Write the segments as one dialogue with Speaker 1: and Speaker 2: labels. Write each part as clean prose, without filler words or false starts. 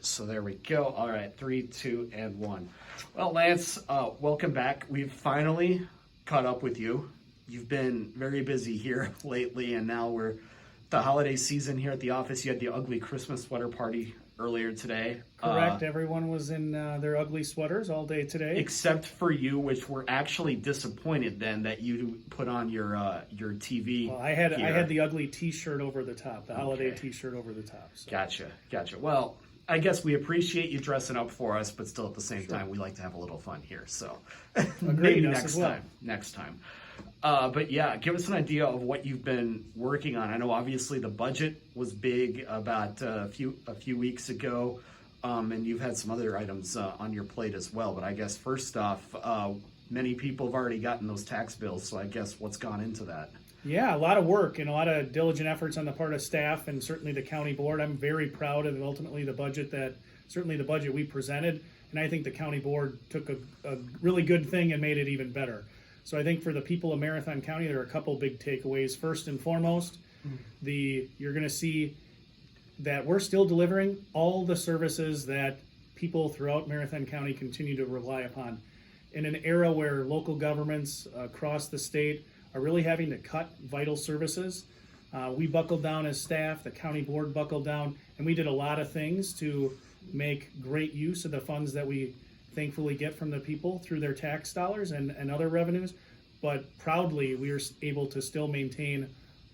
Speaker 1: So there we go. All right, 3, 2, and 1. Well, Lance, welcome back. We've finally caught up with you. You've been very busy here lately, and now we're the holiday season here at the office. You had the ugly Christmas sweater party earlier today.
Speaker 2: Correct. Everyone was in their ugly sweaters all day today.
Speaker 1: Except for you, which we're actually disappointed then that you put on your TV.
Speaker 2: Well, I had the ugly T-shirt over the top, the holiday T-shirt over the top. So.
Speaker 1: Gotcha. Well, I guess we appreciate you dressing up for us, but still at the same time, we like to have a little fun here. So maybe next time. But yeah, give us an idea of what you've been working on. I know obviously the budget was big about a few weeks ago, and you've had some other items on your plate as well. But I guess first off, many people have already gotten those tax bills, so I guess what's gone into that?
Speaker 2: Yeah, a lot of work and a lot of diligent efforts on the part of staff and certainly the county board. I'm very proud of ultimately the budget we presented, and I think the county board took a really good thing and made it even better. So I think for the people of Marathon County, there are a couple big takeaways. First and foremost, you're going to see that we're still delivering all the services that people throughout Marathon County continue to rely upon. In an era where local governments across the state are really having to cut vital services, we buckled down as staff, the county board buckled down, and we did a lot of things to make great use of the funds that we thankfully get from the people through their tax dollars and other revenues. But proudly, we are able to still maintain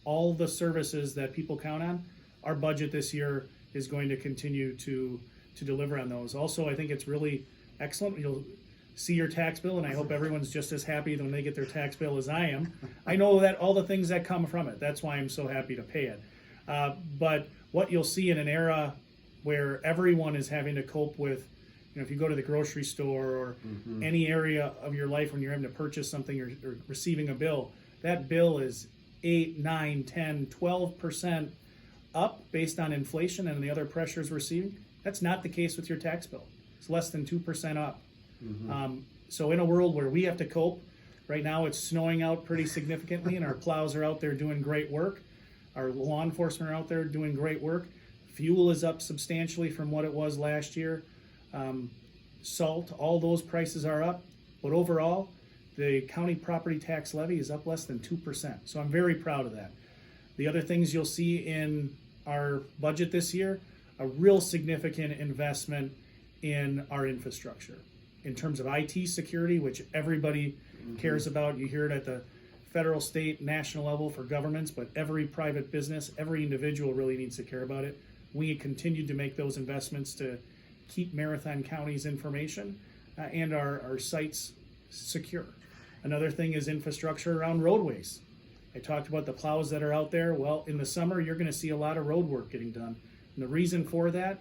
Speaker 2: all the services that people count on. Our budget this year is going to continue to deliver on those. Also, I think it's really excellent. You'll see your tax bill, and I hope everyone's just as happy when they get their tax bill as I am. I know that all the things that come from it. That's why I'm so happy to pay it. But what you'll see in an era where everyone is having to cope with, if you go to the grocery store or any area of your life when you're having to purchase something or receiving a bill, that bill is 8, 9, 10, 12% up based on inflation and the other pressures we're seeing. That's not the case with your tax bill. It's less than 2% up. So in a world where we have to cope, right now it's snowing out pretty significantly and our plows are out there doing great work. Our law enforcement are out there doing great work. Fuel is up substantially from what it was last year. Salt, all those prices are up. But overall, the county property tax levy is up less than 2%. So I'm very proud of that. The other things you'll see in our budget this year, a real significant investment in our infrastructure. In terms of IT security, which everybody cares about. You hear it at the federal, state, national level for governments, but every private business, every individual really needs to care about it. We continue to make those investments to keep Marathon County's information and our sites secure. Another thing is infrastructure around roadways. I talked about the plows that are out there. Well, in the summer, you're going to see a lot of road work getting done. And the reason for that,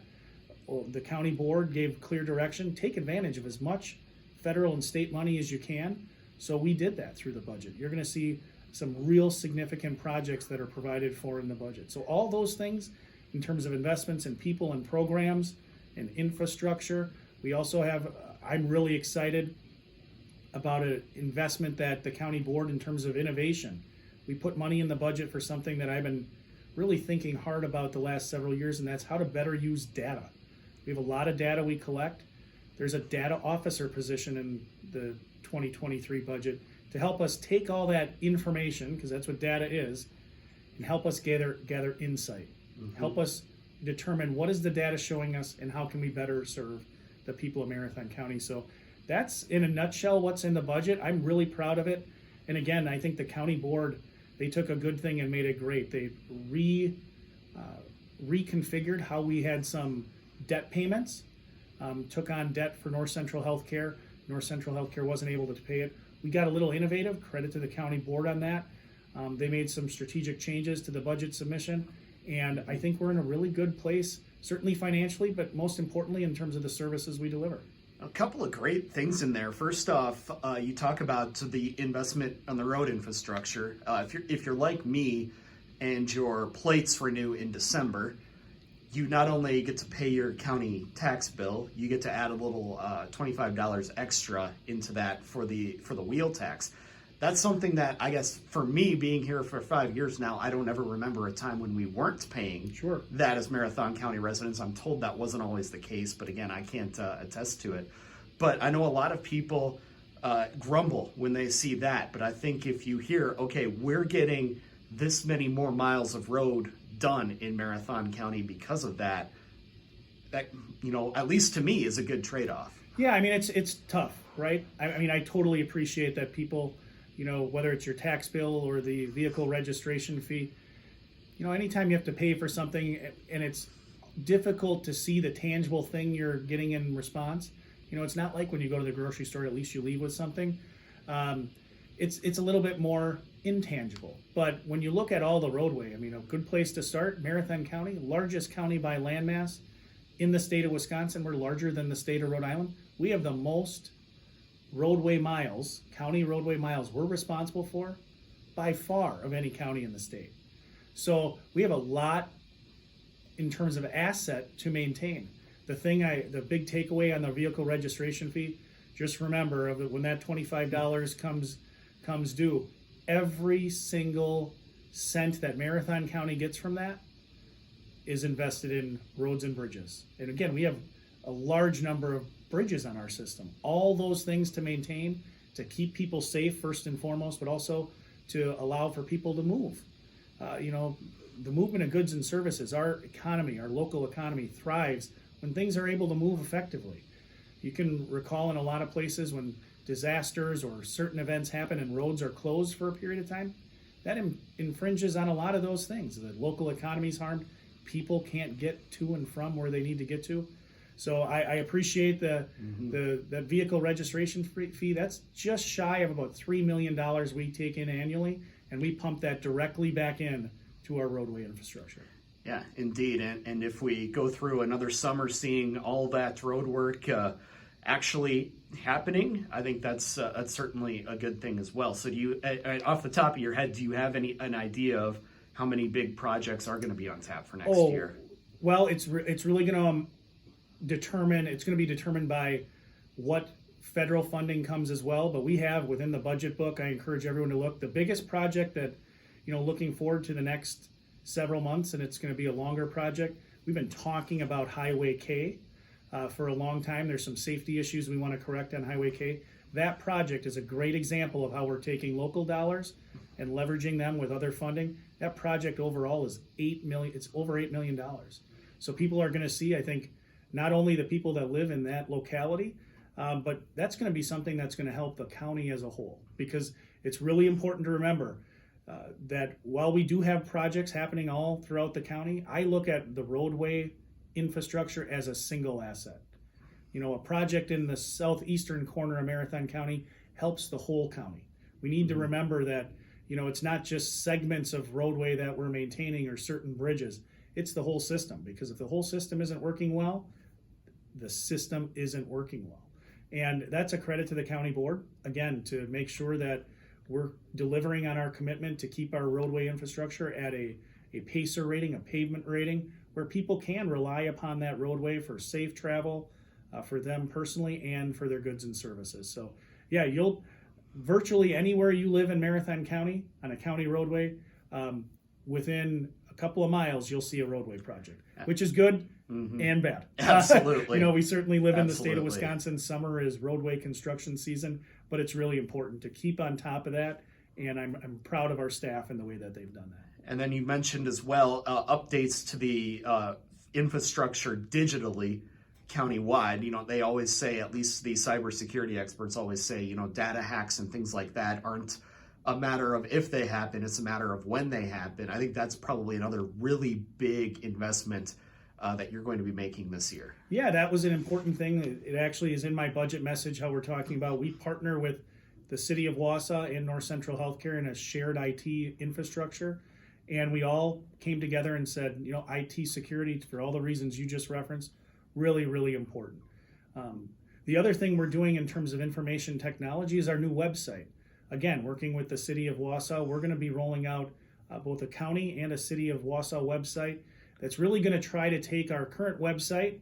Speaker 2: the county board gave clear direction, take advantage of as much federal and state money as you can. So we did that through the budget. You're going to see some real significant projects that are provided for in the budget. So all those things in terms of investments in people and programs and infrastructure. We also have, I'm really excited about an investment that the county board in terms of innovation. We put money in the budget for something that I've been really thinking hard about the last several years, and that's how to better use data. We have a lot of data we collect. There's a data officer position in the 2023 budget to help us take all that information, because that's what data is, and help us gather insight. Help us determine what is the data showing us and how can we better serve the people of Marathon County. So that's in a nutshell what's in the budget. I'm really proud of it. And again, I think the county board, they took a good thing and made it great. They reconfigured how we had some debt payments, took on debt for North Central Healthcare. North Central Healthcare wasn't able to pay it. We got a little innovative, credit to the county board on that. They made some strategic changes to the budget submission, and I think we're in a really good place, certainly financially, but most importantly in terms of the services we deliver.
Speaker 1: A couple of great things in there. First off, you talk about the investment on the road infrastructure. If you're like me and your plates renew in December, you not only get to pay your county tax bill, you get to add a little $25 extra into that for the wheel tax. that's something that I guess for me being here for 5 years now, I don't ever remember a time when we weren't paying
Speaker 2: Sure.
Speaker 1: that as Marathon County residents. I'm told that wasn't always the case, but again, I can't attest to it. But I know a lot of people grumble when they see that. But I think if you hear, okay, we're getting this many more miles of road done in Marathon County because of that, that, you know, at least to me is a good trade-off.
Speaker 2: Yeah, I mean, it's tough, right? I mean, I totally appreciate that people, you know, whether it's your tax bill or the vehicle registration fee, you know, anytime you have to pay for something and it's difficult to see the tangible thing you're getting in response, you know, it's not like when you go to the grocery store, at least you leave with something. It's a little bit more intangible. But when you look at all the roadway, I mean, a good place to start, Marathon County, largest county by landmass in the state of Wisconsin. We're larger than the state of Rhode Island. We have the most roadway miles, county roadway miles we're responsible for by far of any county in the state. So we have a lot in terms of asset to maintain. The big takeaway on the vehicle registration fee, just remember when that $25 comes due, every single cent that Marathon County gets from that is invested in roads and bridges. And again, we have a large number of bridges on our system. All those things to maintain, to keep people safe first and foremost, but also to allow for people to move. You know, the movement of goods and services, our economy, our local economy thrives when things are able to move effectively. You can recall in a lot of places when disasters or certain events happen and roads are closed for a period of time, that infringes on a lot of those things. The local economy is harmed. People can't get to and from where they need to get to. So I appreciate the vehicle registration fee. That's just shy of about $3 million we take in annually, and we pump that directly back in to our roadway infrastructure.
Speaker 1: Yeah, indeed. And if we go through another summer seeing all that road work actually happening, I think that's certainly a good thing as well. So do you, off the top of your head, do you have an idea of how many big projects are going to be on tap for next year?
Speaker 2: Well, it's really going to it's going to be determined by what federal funding comes as well. But we have within the budget book, I encourage everyone to look, the biggest project that, you know, looking forward to the next several months, and it's going to be a longer project. We've been talking about Highway K for a long time. There's some safety issues we want to correct on Highway K. That project is a great example of how we're taking local dollars and leveraging them with other funding. That project overall is $8 million. It's over $8 million. So people are going to see, I think, not only the people that live in that locality, but that's going to be something that's going to help the county as a whole, because it's really important to remember that while we do have projects happening all throughout the county, I look at the roadway infrastructure as a single asset. You know, a project in the southeastern corner of Marathon County helps the whole county. We need to remember that, you know, it's not just segments of roadway that we're maintaining or certain bridges. It's the whole system, because if the whole system isn't working well, the system isn't working well. And that's a credit to the county board, again, to make sure that we're delivering on our commitment to keep our roadway infrastructure at a PACER rating, a pavement rating, where people can rely upon that roadway for safe travel, for them personally and for their goods and services. So yeah, you'll virtually anywhere you live in Marathon County on a county roadway, within a couple of miles, you'll see a roadway project, which is good and bad.
Speaker 1: Absolutely.
Speaker 2: You know, we certainly live in the state of Wisconsin. Summer is roadway construction season, but it's really important to keep on top of that. And I'm proud of our staff and the way that they've done that.
Speaker 1: And then you mentioned as well updates to the infrastructure digitally countywide. You know, they always say, at least the cybersecurity experts always say, you know, data hacks and things like that aren't a matter of if they happen, it's a matter of when they happen. I think that's probably another really big investment that you're going to be making this year. Yeah,
Speaker 2: that was an important thing. It actually is in my budget message, how we're talking about. We partner with the city of Wausau and North Central Healthcare in a shared IT infrastructure. And we all came together and said, you know, IT security, for all the reasons you just referenced, really, really important. The other thing we're doing in terms of information technology is our new website. Again, working with the city of Wausau, we're going to be rolling out both a county and a city of Wausau website that's really going to try to take our current website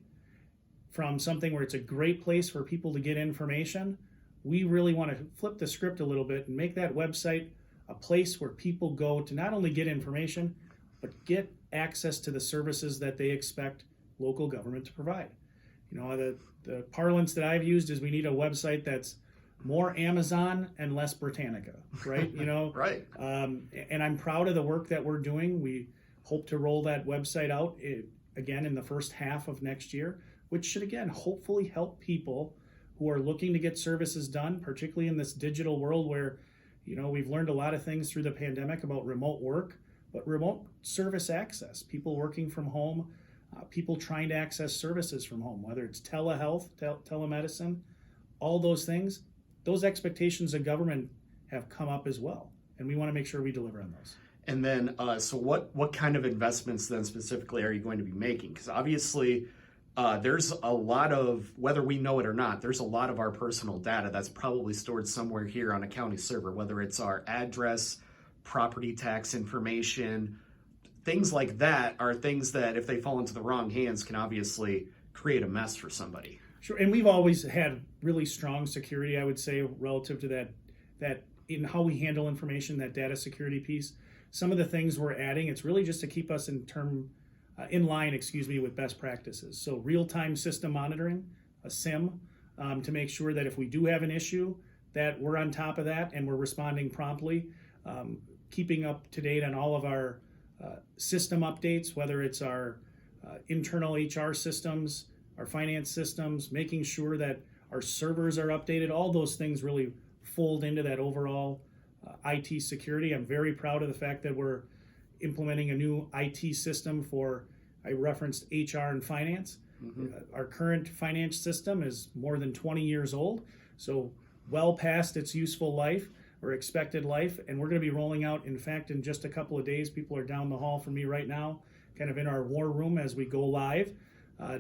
Speaker 2: from something where it's a great place for people to get information, we really want to flip the script a little bit and make that website a place where people go to not only get information, but get access to the services that they expect local government to provide. The parlance that I've used is we need a website that's more Amazon and less Britannica, right?
Speaker 1: Right.
Speaker 2: And I'm proud of the work that we're doing. We hope to roll that website out again in the first half of next year, which should again hopefully help people who are looking to get services done, particularly in this digital world where we've learned a lot of things through the pandemic about remote work, but remote service access, people working from home, people trying to access services from home, whether it's telehealth, telemedicine, all those things, those expectations of government have come up as well. And we want to make sure we deliver on those.
Speaker 1: And then, so what kind of investments then specifically are you going to be making? Because obviously there's a lot of, whether we know it or not, there's a lot of our personal data that's probably stored somewhere here on a county server, whether it's our address, property tax information, things like that are things that if they fall into the wrong hands can obviously create a mess for somebody.
Speaker 2: Sure, and we've always had really strong security, I would say, relative to that in how we handle information, that data security piece. Some of the things we're adding, it's really just to keep us in line with best practices. So real-time system monitoring, a SIM, to make sure that if we do have an issue, that we're on top of that and we're responding promptly, keeping up to date on all of our system updates, whether it's our internal HR systems, our finance systems, making sure that our servers are updated. All those things really fold into that overall IT security. I'm very proud of the fact that we're implementing a new IT system for, I referenced HR and finance. Mm-hmm. Our current finance system is more than 20 years old, so well past its useful life or expected life, and we're going to be rolling out, in fact, in just a couple of days. People are down the hall from me right now, kind of in our war room as we go live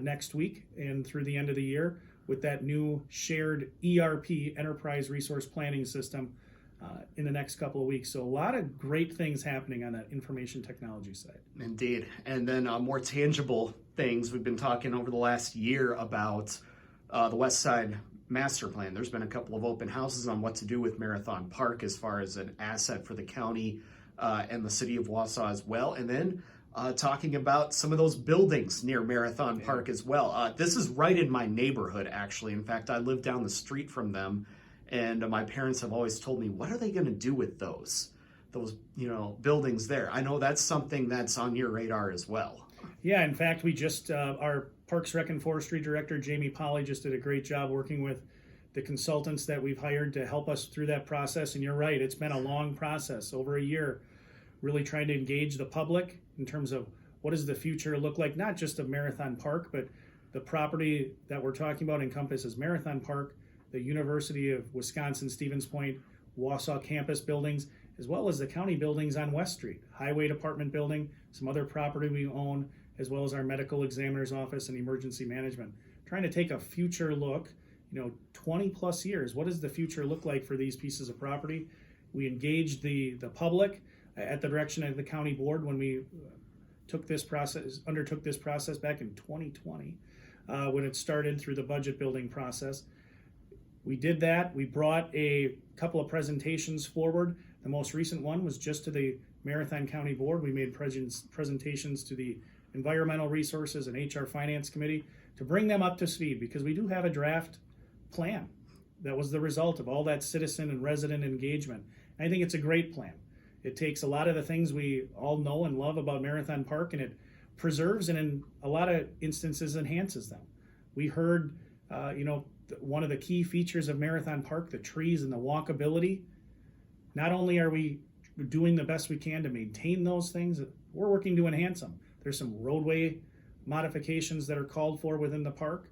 Speaker 2: next week and through the end of the year with that new shared ERP, Enterprise Resource Planning System, in the next couple of weeks. So a lot of great things happening on that information technology side.
Speaker 1: Indeed. And then more tangible things. We've been talking over the last year about the West Side Master Plan. There's been a couple of open houses on what to do with Marathon Park as far as an asset for the county and the city of Wausau as well. And then talking about some of those buildings near Marathon Park as well. This is right in my neighborhood, actually. In fact, I live down the street from them. And my parents have always told me, what are they going to do with those buildings there? I know that's something that's on your radar as well.
Speaker 2: Yeah, in fact, we just, our Parks, Rec, and Forestry Director, Jamie Polly, just did a great job working with the consultants that we've hired to help us through that process. And you're right, it's been a long process, over a year, really trying to engage the public in terms of what does the future look like, not just of Marathon Park, but the property that we're talking about encompasses Marathon Park, the University of Wisconsin-Stevens Point, Wausau campus buildings, as well as the county buildings on West Street, Highway Department building, some other property we own, as well as our medical examiner's office and emergency management. Trying to take a future look, 20 plus years, what does the future look like for these pieces of property? We engaged the public at the direction of the county board when we undertook this process back in 2020, when it started through the budget building process. We did that. We brought a couple of presentations forward. The most recent one was just to the Marathon County Board. We made presentations to the Environmental Resources and HR Finance Committee to bring them up to speed, because we do have a draft plan that was the result of all that citizen and resident engagement. And I think it's a great plan. It takes a lot of the things we all know and love about Marathon Park, and it preserves and in a lot of instances enhances them. We heard, one of the key features of Marathon Park, the trees and the walkability. Not only are we doing the best we can to maintain those things, we're working to enhance them. There's some roadway modifications that are called for within the park.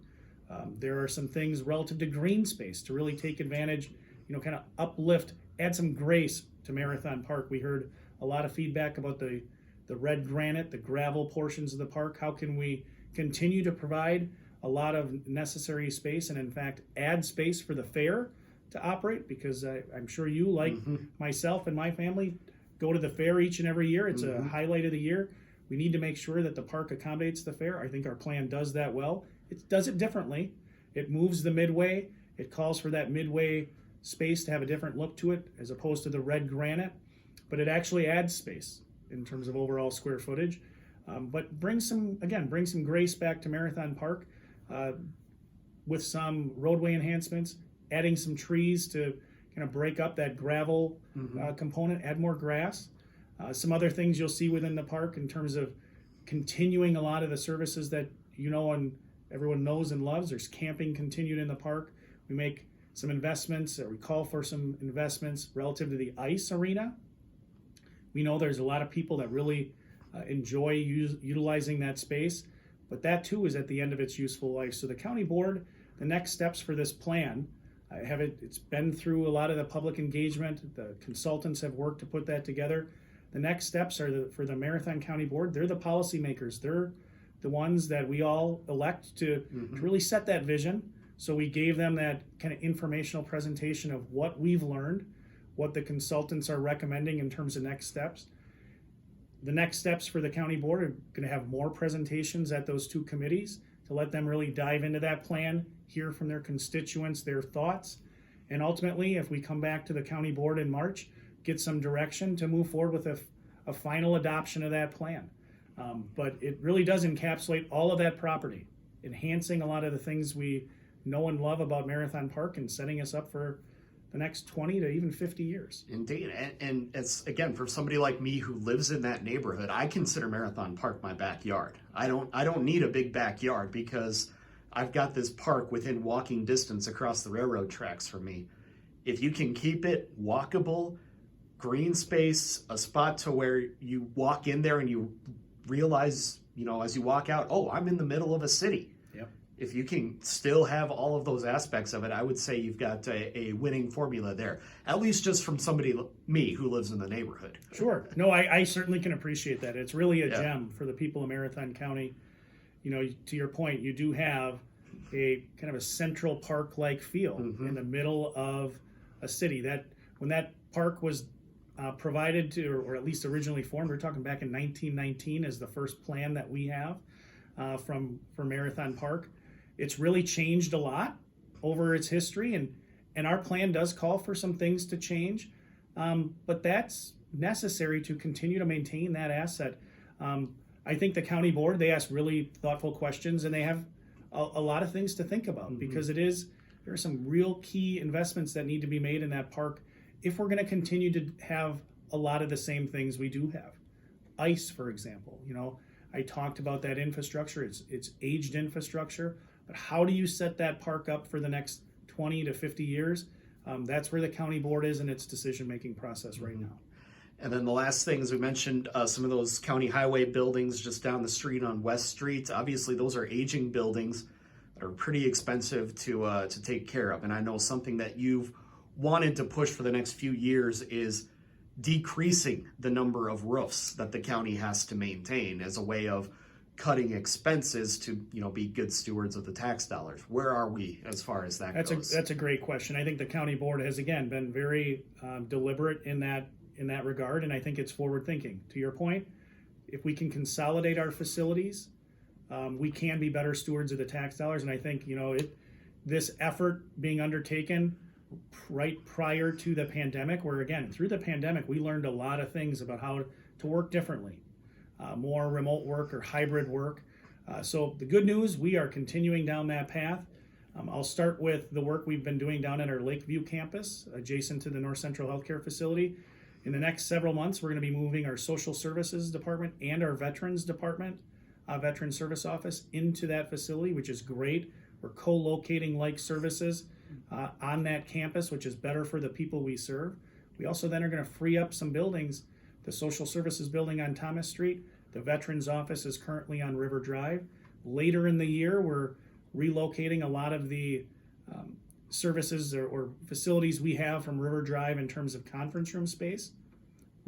Speaker 2: There are some things relative to green space to really take advantage, kind of uplift, add some grace to Marathon Park. We heard a lot of feedback about the red granite, the gravel portions of the park. How can we continue to provide a lot of necessary space and in fact add space for the fair to operate? Because I'm sure you, like myself and my family, go to the fair each and every year. It's a highlight of the year. We need to make sure that the park accommodates the fair. I think our plan does that well. It does it differently. It moves the midway. It calls for that midway space to have a different look to it as opposed to the red granite, but it actually adds space in terms of overall square footage. But bring some grace back to Marathon Park with some roadway enhancements, adding some trees to kind of break up that gravel component, add more grass. Some other things you'll see within the park in terms of continuing a lot of the services that and everyone knows and loves. There's camping continued in the park. We make some investments, or we call for some investments relative to the ice arena. We know there's a lot of people that really enjoy utilizing that space, but that too is at the end of its useful life. So the county board, the next steps for this plan, it's been through a lot of the public engagement. The consultants have worked to put that together. The next steps are for the Marathon County Board. They're the policymakers. They're the ones that we all elect to really set that vision. So we gave them that kind of informational presentation of what we've learned, what the consultants are recommending in terms of next steps. The next steps for the county board are going to have more presentations at those two committees to let them really dive into that plan, hear from their constituents, their thoughts, and ultimately, if we come back to the county board in March, get some direction to move forward with a final adoption of that plan. But it really does encapsulate all of that property, enhancing a lot of the things we know and love about Marathon Park and setting us up for the next 20 to even 50 years.
Speaker 1: Indeed. And it's, again, for somebody like me who lives in that neighborhood, I consider Marathon Park my backyard. I don't need a big backyard because I've got this park within walking distance across the railroad tracks from me. If you can keep it walkable, green space, a spot to where you walk in there and you realize, as you walk out, oh, I'm in the middle of a city. If you can still have all of those aspects of it, I would say you've got a winning formula there, at least just from somebody like me who lives in the neighborhood.
Speaker 2: Sure. No, I certainly can appreciate that. It's really a gem for the people of Marathon County. To your point, you do have a kind of a central park-like feel in the middle of a city. That when that park was provided to, or at least originally formed, we're talking back in 1919 as the first plan that we have for Marathon Park. It's really changed a lot over its history, and our plan does call for some things to change, but that's necessary to continue to maintain that asset. I think the county board, they ask really thoughtful questions, and they have a lot of things to think about because there are some real key investments that need to be made in that park if we're going to continue to have a lot of the same things we do have. Ice, for example, I talked about that infrastructure. It's aged infrastructure. But how do you set that park up for the next 20 to 50 years? That's where the county board is in its decision-making process right now.
Speaker 1: And then the last thing is we mentioned some of those county highway buildings just down the street on West Street. Obviously, those are aging buildings that are pretty expensive to take care of. And I know something that you've wanted to push for the next few years is decreasing the number of roofs that the county has to maintain as a way of cutting expenses to be good stewards of the tax dollars. Where are we as far as that goes?
Speaker 2: That's a great question. I think the county board has again been very deliberate in that regard, and I think it's forward thinking. To your point, if we can consolidate our facilities, we can be better stewards of the tax dollars. And I think this effort being undertaken right prior to the pandemic, where again through the pandemic we learned a lot of things about how to work differently. More remote work or hybrid work. So the good news, we are continuing down that path. I'll start with the work we've been doing down at our Lakeview campus, adjacent to the North Central Healthcare Facility. In the next several months, we're going to be moving our Social Services Department and our Veterans Department, Veteran Service Office, into that facility, which is great. We're co-locating like services on that campus, which is better for the people we serve. We also then are going to free up some buildings. The Social Services building on Thomas Street, the Veterans Office is currently on River Drive. Later in the year, we're relocating a lot of the services or facilities we have from River Drive in terms of conference room space,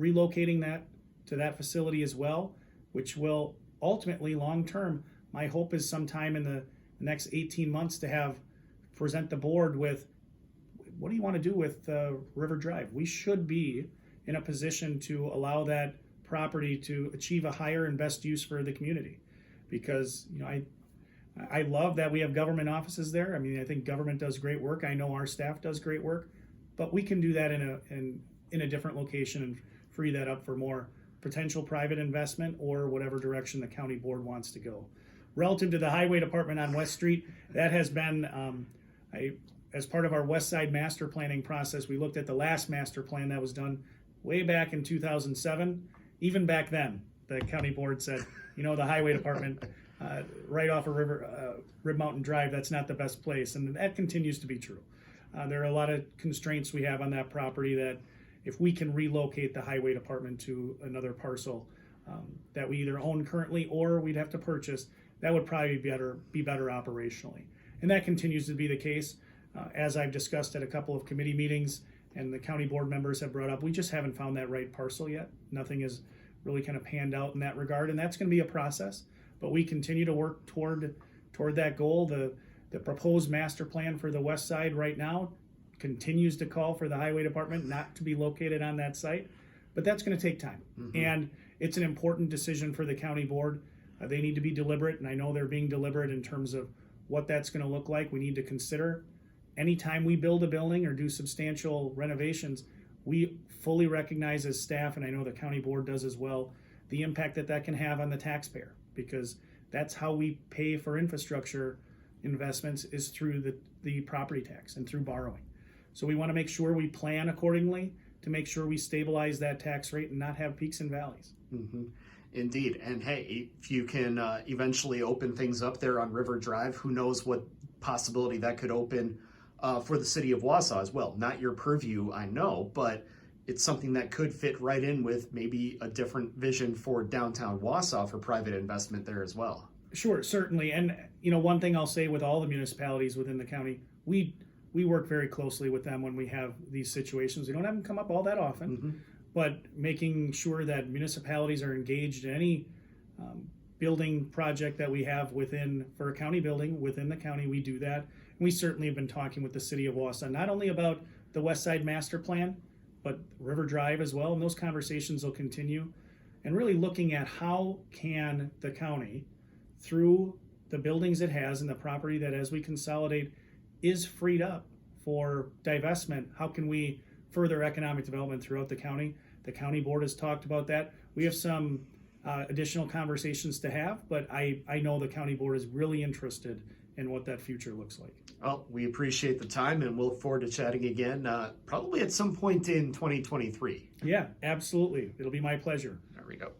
Speaker 2: relocating that to that facility as well, which will ultimately, long term, my hope is sometime in the next 18 months to present the board with what do you want to do with River Drive? We should be in a position to allow that property to achieve a higher and best use for the community. Because I love that we have government offices there. I mean, I think government does great work. I know our staff does great work. but we can do that in a different location and free that up for more potential private investment or whatever direction the county board wants to go. Relative to the highway department on West Street, that has been, as part of our West Side master planning process, we looked at the last master plan that was done way back in 2007. Even back then, the county board said, the highway department right off of Rib Mountain Drive, that's not the best place, and that continues to be true. There are a lot of constraints we have on that property that if we can relocate the highway department to another parcel that we either own currently or we'd have to purchase, that would probably be better operationally. And that continues to be the case. As I've discussed at a couple of committee meetings and the county board members have brought up, we just haven't found that right parcel yet. Nothing has really kind of panned out in that regard, and that's going to be a process. But we continue to work toward that goal. The proposed master plan for the west side right now continues to call for the highway department not to be located on that site, but that's going to take time. And it's an important decision for the county board. They need to be deliberate, and I know they're being deliberate in terms of what that's going to look like. We need to consider anytime we build a building or do substantial renovations, we fully recognize as staff, and I know the county board does as well, the impact that can have on the taxpayer, because that's how we pay for infrastructure investments is through the property tax and through borrowing. So we want to make sure we plan accordingly to make sure we stabilize that tax rate and not have peaks and valleys.
Speaker 1: Indeed. And hey, if you can eventually open things up there on River Drive, who knows what possibility that could open for the city of Wausau as well. Not your purview, I know, but it's something that could fit right in with maybe a different vision for downtown Wausau for private investment there as well.
Speaker 2: Sure, certainly. And one thing I'll say with all the municipalities within the county, we work very closely with them when we have these situations. We don't have them come up all that often, but making sure that municipalities are engaged in any building project that we have for a county building within the county, we do that. And we certainly have been talking with the city of Wausau, not only about the West Side Master Plan, but River Drive as well. And those conversations will continue. And really looking at how can the county, through the buildings it has and the property that as we consolidate is freed up for divestment, how can we further economic development throughout the county? The county board has talked about that. We have some additional conversations to have, but I know the county board is really interested in what that future looks like.
Speaker 1: Well, we appreciate the time and we'll look forward to chatting again, probably at some point in 2023.
Speaker 2: Yeah, absolutely. It'll be my pleasure.
Speaker 1: There we go.